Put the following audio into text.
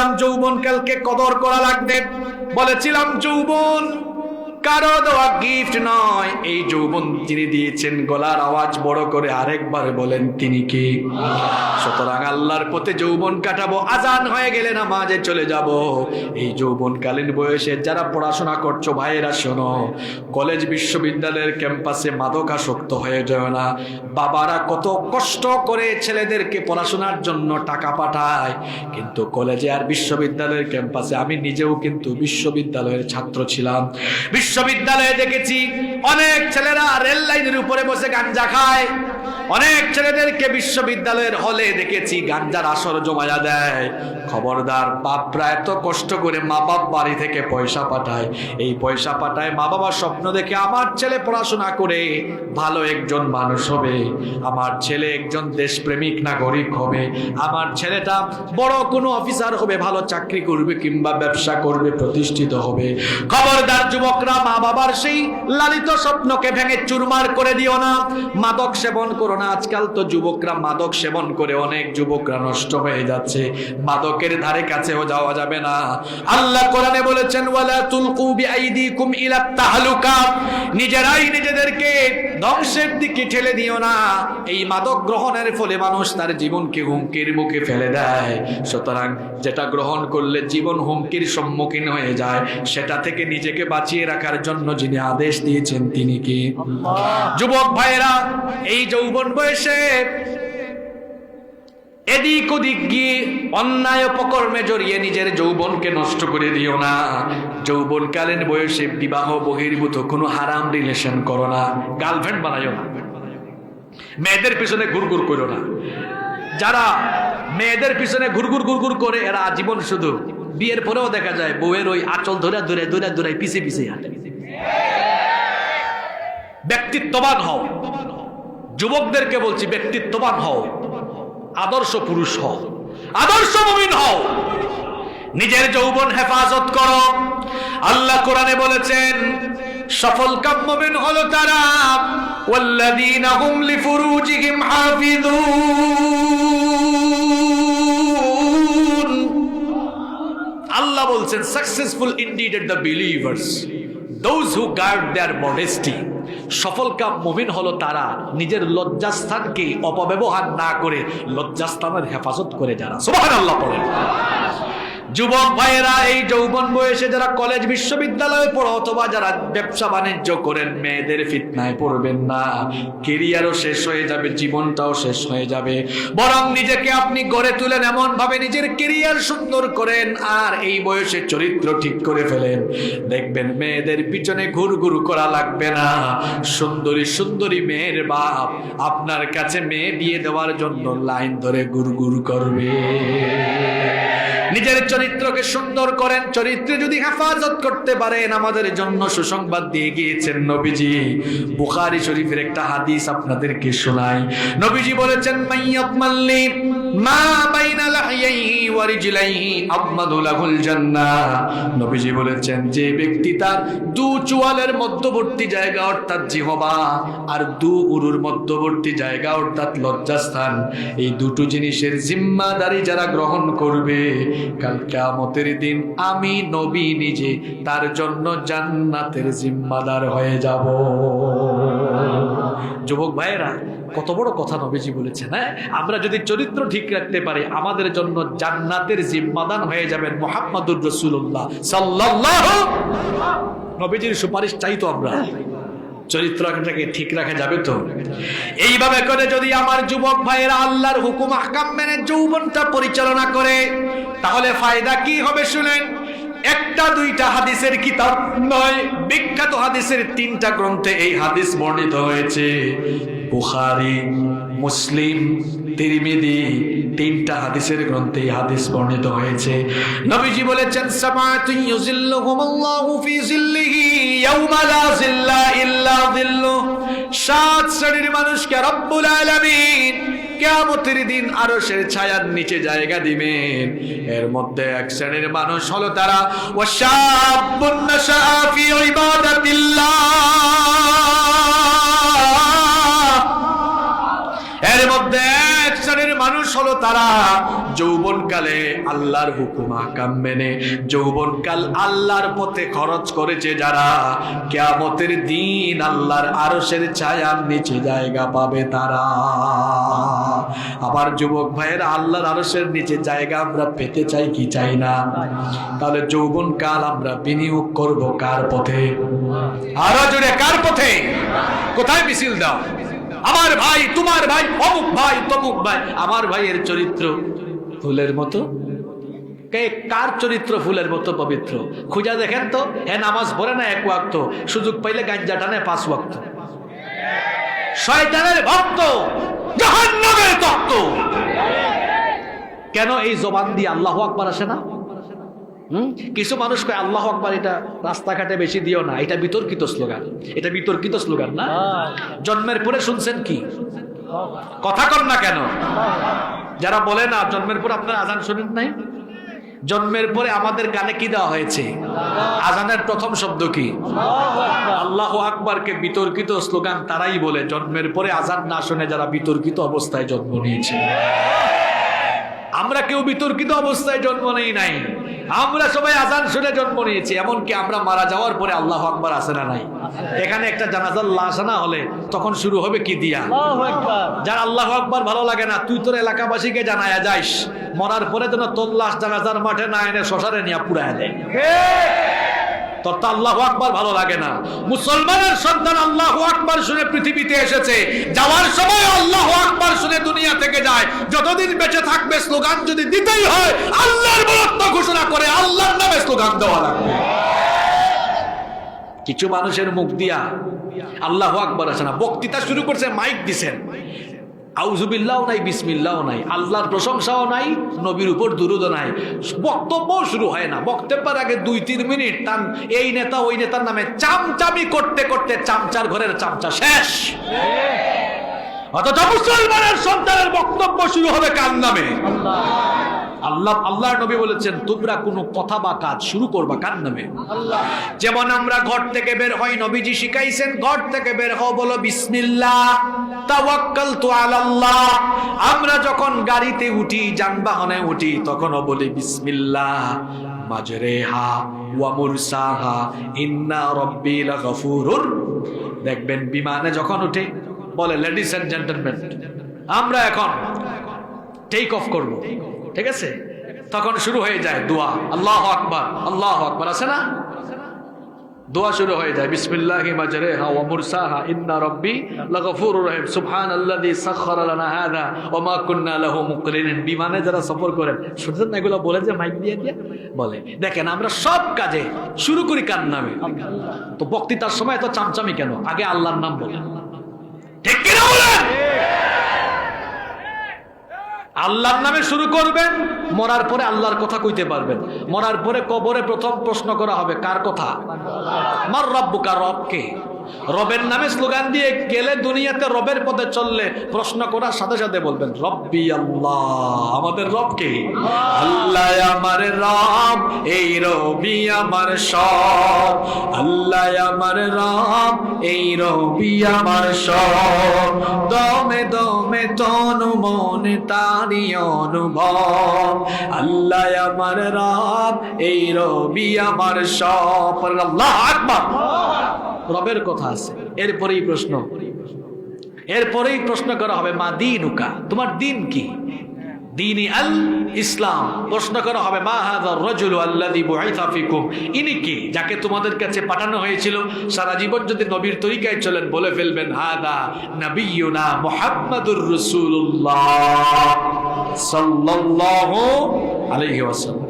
বলেছিলাম যৌবনকালকে কদর করা লাগবে, বলেছিলাম যৌবন কারো দেওয়া গিফট নয়, এই যৌবন যিনি দিয়েছেন গলার আওয়াজ বড় করে আরেকবার বলেন তিনি কি? সুতরাং আল্লাহর পথে যৌবন কাটাবো, আজান হয়ে গেলে নামাজে চলে যাব। এই যৌবনকালীন বয়সে যারা পড়াশোনা করছো ভাইয়েরা শোনো, কলেজ বিশ্ববিদ্যালয়ের ক্যাম্পাসে মাদকাসক্ত হয়ে যায় না। বাবারা কত কষ্ট করে ছেলেদেরকে পড়াশোনার জন্য টাকা পাঠায়, কিন্তু কলেজে আর বিশ্ববিদ্যালয়ের ক্যাম্পাসে, আমি নিজেও কিন্তু বিশ্ববিদ্যালয়ের ছাত্র ছিলাম, বিশ্ববিদ্যালয়ে দেখেছি অনেক ছেলেরা রেল লাইনের উপরে বসে গাঞ্জা খায়, অনেক ছেলেদেরকে বিশ্ববিদ্যালয়ের হলে দেখেছি গাঞ্জার আসর জমায়া দেয়। খবরদার, বাপরা এত কষ্ট করে মা বাপ বাড়ি থেকে পয়সা পাঠায়, এই পয়সা পাঠায় মা বাবা স্বপ্ন দেখে আমার ছেলে পড়াশোনা করে ভালো একজন মানুষ হবে, আমার ছেলে একজন দেশপ্রেমিক নাগরিক হবে, আমার ছেলেটা বড় কোনো অফিসার হবে, ভালো চাকরি করবে কিংবা ব্যবসা করবে, প্রতিষ্ঠিত হবে। খবরদার যুবকরা, মা বাবার সেই লালিত স্বপ্নকে ভেঙে চুরমার করে দিও না, মাদক সেবন করো না। আজকাল তো যুবকরা মাদক সেবন করে অনেক যুবকরা নষ্ট হয়ে যাচ্ছে, মাদকের ধারে কাছেও যাওয়া যাবে না। আল্লাহ কোরআনে বলেছেন ওয়ালা তুলকু বিআইদিকুম ইলা তাহলুকা, নিজেরাই নিজেদেরকে ধ্বংসের দিকে ঠেলে দিও না। এই মাদক গ্রহণের ফলে মানুষ তার জীবনকে হুমকির মুখে ফেলে দেয়। সুতরাং যেটা গ্রহণ করলে জীবন হুমকির সম্মুখীন হয়ে যায়, সেটা থেকে নিজেকে বাঁচিয়ে রাখার জন্য যিনি আদেশ দিয়েছেন তিনি কি? যুবক ভাইয়েরা, এই যৌবন বয়সে এদিক ওদিক গিয়ে অন্যায় অপকর্মে জড়িয়ে নিজের যৌবনকে নষ্ট করে দিও না। যৌবনকালীন বয়সে বিবাহ বহির্ভূত কোনো হারাম রিলেশন করো না, গার্লফ্রেন্ড বানাইও না, মেয়েদের পিছনে ঘুরঘুর করো না। যারা মেয়েদের পিছনে ঘুরঘুর করে এরা আজীবন শুধু বিয়ের পরেও দেখা যায় বউয়ের ওই আঁচল ধরে ধরে ধরে ধরে পিছে পিছে হাঁটে। ব্যক্তিত্ববান হও, যুবকদেরকে বলছি ব্যক্তিত্ববান হও, আদর্শ পুরুষ হও, আদর্শ মুমিন হও, নিজের যৌবন হেফাজত করো। আল্লাহ কোরআনে বলেছেন সফল কাম মুমিন হলো তারা ওয়াল্লাযীনা হুম লিফুরুজিহিম হাফিযুন। আল্লাহ বলছেন successful indeed are the believers, those who guard their modesty। সফল কাম মুমিন হলো তারা নিজের লজ্জাস্থানকে অপব্যবহার না করে লজ্জাস্থানের হেফাজত করে যারা। সুবহানাল্লাহ পড়েন। যুবক ভাইয়েরা, এই যৌবন বয়সে যারা কলেজ বিশ্ববিদ্যালয়ে পড়ো অথবা যারা ব্যবসা বাণিজ্য করেন, মেয়েদের ফিতনায় পড়বেন না। কেরিয়ারও শেষ হয়ে যাবে, জীবনটাও শেষ হয়ে যাবে। বরং নিজেকে আপনি গড়ে তুলেন, এমন ভাবে নিজের কেরিয়ার সুন্দর করেন আর এই বয়সে চরিত্র ঠিক করে ফেলেন। দেখবেন মেয়েদের পিছনে ঘুরঘুর করা লাগবে না। সুন্দরী সুন্দরী মেয়ের বাপ আপনার কাছে মেয়ে বিয়ে দেওয়ার জন্য লাইন ধরে ঘুরঘুর করবে। নিজের চরিত্রকে সুন্দর করেন, চরিত্রে যদি হেফাজত করতে পারেন, আমাদের জন্য সুসংবাদ দিয়ে গিয়েছেন নবীজি। বুখারী শরীফের একটা হাদিস আপনাদেরকে শোনাই। নবীজি বলেছেন মাইয়াতমাল্লি মা বাইনা লাহইহি ওয়া রিজলাইহি আবমাদু লাহুল জান্নাহ। নবীজি বলেছেন যে ব্যক্তি তার দু চুয়ালের মধ্যবর্তী জায়গা অর্থাৎ জিহবা আর দু উরুর মধ্যবর্তী জায়গা অর্থাৎ লজ্জাস্থান, এই দুটো জিনিসের জিম্মাদারি যারা গ্রহণ করবে, কাল কিয়ামতের দিন আমি নবী নিজে তার জন্য জান্নাতের জিম্মাদার হয়ে যাব। যুবক ভাইয়েরা, কত বড় কথা নবীজি বলেছেন। হ্যাঁ, আমরা যদি চরিত্র ঠিক রাখতে পারি, আমাদের জন্য জান্নাতের জিম্মাদার হয়ে যাবেন মুহাম্মাদুর রাসূলুল্লাহ সাল্লাল্লাহু। নবীজির সুপারিশ চাই তো আমরা, চরিত্রটাকে ঠিক রাখা যাবে তো। এইভাবে করে যদি আমার যুবক ভাইয়েরা আল্লাহর হুকুম আহকাম মেনে যৌবনটা পরিচালনা করে, তাহলে ফায়দা কি হবে শুনেন। একটা দুইটা হাদিসের কিতাব নয়, বিখ্যাত হাদিসের 3টা গ্রন্থে এই হাদিস বর্ণিত হয়েছে। বুখারী, মুসলিম, তিরমিজি, 3টা হাদিসের গ্রন্থে এই হাদিস বর্ণিত হয়েছে। নবীজি বলেছেন সামাতুন ইউজিল্লুহুমুল্লাহু ফি জিল্লিহি ইয়াওমা লা জিল্লা ইল্লা জিল্লুহ। 7 শ্রেণীর মানুষকে রব্বুল আলামিন কিয়ামতের দিন আরশের ছায়ার নিচে জায়গা দিবেন। এর মধ্যে এক শ্রেণীর মানুষ হলো তারা ওয়াশাবুন নাশাআ ফি ইবাদাতিল্লাহ। এর মধ্যে এক শ্রেণীর মানুষ মানুষ হলো তারা যৌবনকালে আল্লাহর হুকুম আহকাম মেনে যৌবনকাল আল্লাহর পথে খরচ করেছে যারা, কিয়ামতের দিন আল্লাহর আরশের ছায়ার নিচে জায়গা পাবে তারা। আবার যুবক ভাইয়েরা, আল্লাহর আরশের নিচে জায়গা আমরা পেতে চাই কি চাই না? তাহলে যৌবনকাল আমরা বিনিয়োগ করব কার পথে? আরো জোরে, কার পথে? কোথায় মিছিল দাও? আমার ভাই, তোমার ভাই, অমুক ভাই, তমুক ভাই। আমার ভাইয়ের চরিত্র ফুলের মতো। কার চরিত্র ফুলের মতো পবিত্র? খুঁজা দেখেন তো। হ্যাঁ, নামাজ পড়ে না এক ওয়াক্ত, সুযোগ পাইলে গাঞ্জা টানে 5 ওয়াক্ত। শয়তানের ভক্ত, জাহান্নামের তক্ত। কেন এই জবান দিয়ে আল্লাহু আকবার আসে না? কিছু মানুষ কয় আল্লাহু আকবার এটা রাস্তাঘাটে বেশি দিও না, এটা বিতর্কিত স্লোগান। এটা বিতর্কিত স্লোগান না? জন্মের পরে শুনছেন কি? কথা কন না কেন? যারা বলে না জন্মের পর আপনারা আজান শুনেন নাই? জন্মের পরে আমাদের গানে কি দেওয়া হয়েছে? আজানের প্রথম শব্দ কি? আল্লাহু আকবারকে বিতর্কিত স্লোগান তারাই বলে জন্মের পরে আজান না শুনে যারা বিতর্কিত অবস্থায় জন্ম নিয়েছে। আমরা কেউ বিতর্কিত অবস্থায় জন্ম নেই নাই, আমরা সবাই আজান শুনে জন্ম নিয়েছি। এমনকি আমরা মারা যাওয়ার পরে আল্লাহু আকবার আছে না নাই? এখানে একটা জানাজার লাশ আনা হলে তখন শুরু হবে কি দিয়া? যার আল্লাহু আকবার ভালো লাগে না, তুই তোর এলাকাবাসীকে জানায়া যাইস মরার পরে যেন তোর লাশ জানাজার মাঠে না এনে শ্মশানে নিয়ে পুড়ায় দেয়। তোর তো আল্লাহু আকবার ভালো লাগে না। মুসলমানের সন্তান আল্লাহু আকবার শুনে পৃথিবীতে এসেছে, যাওয়ার সময় আল্লাহু আকবার শুনে দুনিয়া থেকে যায়। যতদিন বেঁচে থাকবে স্লোগান যদি দিতেই হয় আল্লাহর বরত্ব ঘোষণা করে আল্লাহর নামে স্লোগান দেওয়া লাগবে। কিছু মানুষের মুখ দিয়া আল্লাহু আকবার আসে না। বক্তৃতা শুরু করছে, মাইক দিছেন, আউযুবিল্লাহও নাই, বিসমিল্লাহও নাই, আল্লাহর প্রশংসাও নাই, নবীর উপর দুরূদও নাই। বক্তব্য শুরু হয় না, বক্তব্যের আগে 2-3 মিনিট তার এই নেতা ওই নেতার নামে চামচামি করতে করতে চামচার ঘরের চামচা শেষ। অথচ মুসলমানের সন্তানের বক্তব্য শুরু হবে কার নামে? আল্লাহর নবী বলেছেন তোমরা কোনো কথা বা কাজ শুরু করবা কার নামে? যেমন আমরা ঘর থেকে বের হই, নবীজি শিখাইছেন ঘর থেকে বের হও বলো বিসমিল্লাহ, তাওয়াক্কালতু আলাল্লাহ। আমরা যখন গাড়িতে উঠি, যানবাহনে উঠি, তখনও বলি বিসমিল্লাহ মাজরেহা ওয়া মুরসাহা ইন্না রাব্বি লাগফুরুর। দেখবেন বিমানে যখন উঠে বলে লেডিস এন্ড জেন্টলম্যান আমরা এখন টেক অফ করব, ঠিক আছে? তখন শুরু হয়ে যায় দোয়া, আল্লাহু আকবার, আল্লাহু আকবার, আছে না? দোয়া শুরু হয়ে যায় বিসমিল্লাহি মাজরেহা ওয়া মুরসাহা ইন্না রাব্বি লাগফুরুর রহিম সুবহানাল্লাযী সাখখারা লানা হাযা ওয়া মা কুন্না লাহু মুকরিনিন। বিমানে যারা সফর করেন শুনছেন না এগুলো বলে, যে মাইক দিয়ে দিয়ে বলে। দেখেন আমরা সব কাজে শুরু করি কার নামে? তো বক্তৃতার সময় এত চামচামি কেন? আগে আল্লাহর নাম বলেন, ঠিক কি না বলেন? আল্লাহর নামে শুরু করবেন, মরার পরে আল্লাহর কথা কইতে পারবেন। মরার পরে কবরে প্রথম প্রশ্ন করা হবে কার কথা? মার রাব্বুকা, রবকে। রবের নামে স্লোগান দিয়ে গেলে দুনিয়াতে রবের পথে চললে প্রশ্ন করার সাথে সাথে বলবেন রব্বি আল্লাহ, আমাদের রবকে। আল্লাহ আমার রব, এই রবি আমার সব। আল্লাহ আমার রব, এই রবি আমার সব। দমে দমে তনু মনে তারি অনুভব। আল্লাহ আমার রব, এই রবি আমার সব। আল্লাহ আকবার। রবের কথা আছে। এরপরেই প্রশ্ন করা হবে মা দীনুকা, তোমার দিন কি? দীনি আল ইসলাম। প্রশ্ন করা হবে মা হাযার রাজুলু আল্লাযী বুইসা ফিকুম, ইনি কি যাকে তোমাদের কাছে পাঠানো হয়েছিল? সারা জীবন যদি নবীর তরিকায় চলেন বলে ফেলবেন হাদা নবিয়ুনা মুহাম্মাদুর রাসূলুল্লাহ সাল্লাল্লাহু আলাইহি ওয়াসাল্লাম।